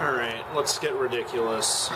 Alright, let's get ridiculous.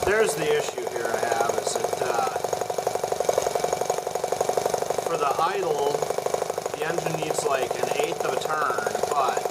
there's the issue here I have, is that for the idle, the engine needs like 1/8 of a turn, but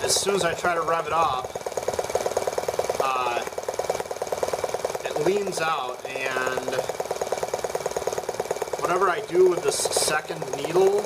as soon as I try to rev it up, it leans out, and whatever I do with this second needle,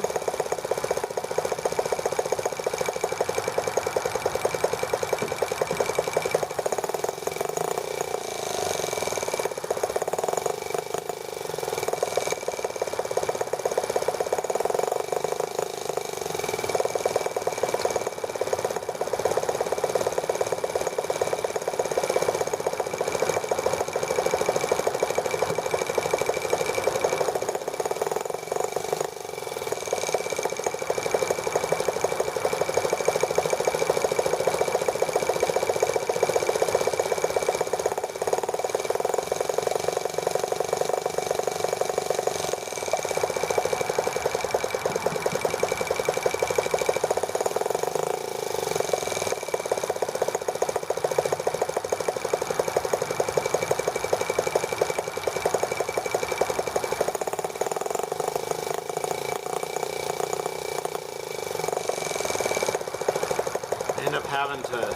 I end up having to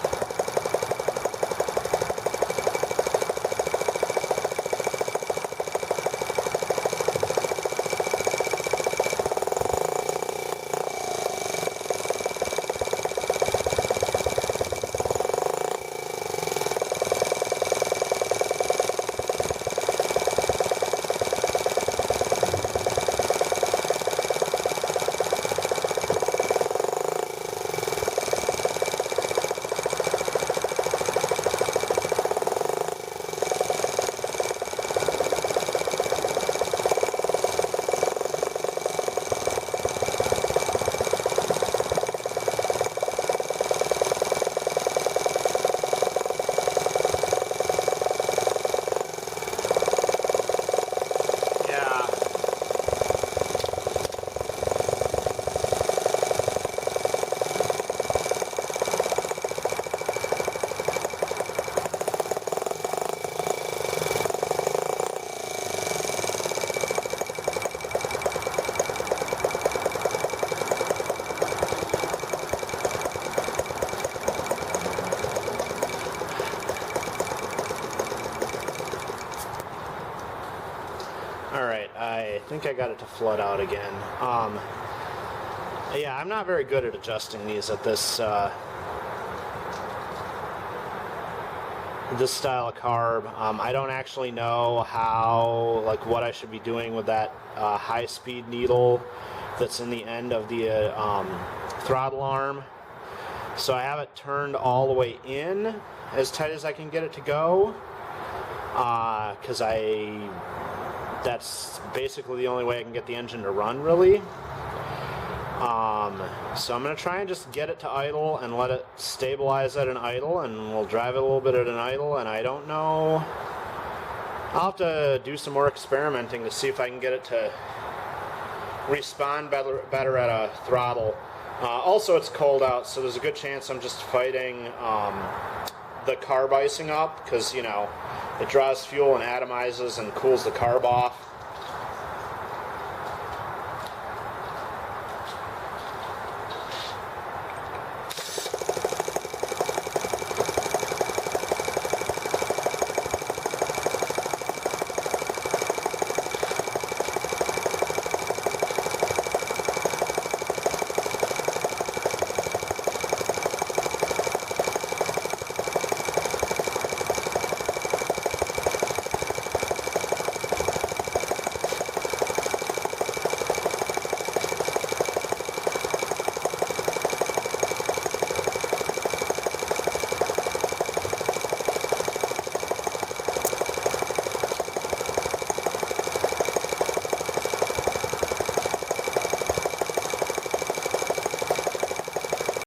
Alright, I think I got it to flood out again. Yeah, I'm not very good at adjusting these at this this style of carb. I don't actually know how, like, what I should be doing with that high-speed needle that's in the end of the throttle arm. So I have it turned all the way in as tight as I can get it to go, because that's basically the only way I can get the engine to run, really. So I'm going to try and just get it to idle and let it stabilize at an idle, and we'll drive it a little bit at an idle, and I don't know. I'll have to do some more experimenting to see if I can get it to respond better at a throttle. Also, it's cold out, so there's a good chance I'm just fighting the carb icing up, because, you know, it draws fuel and atomizes and cools the carb off.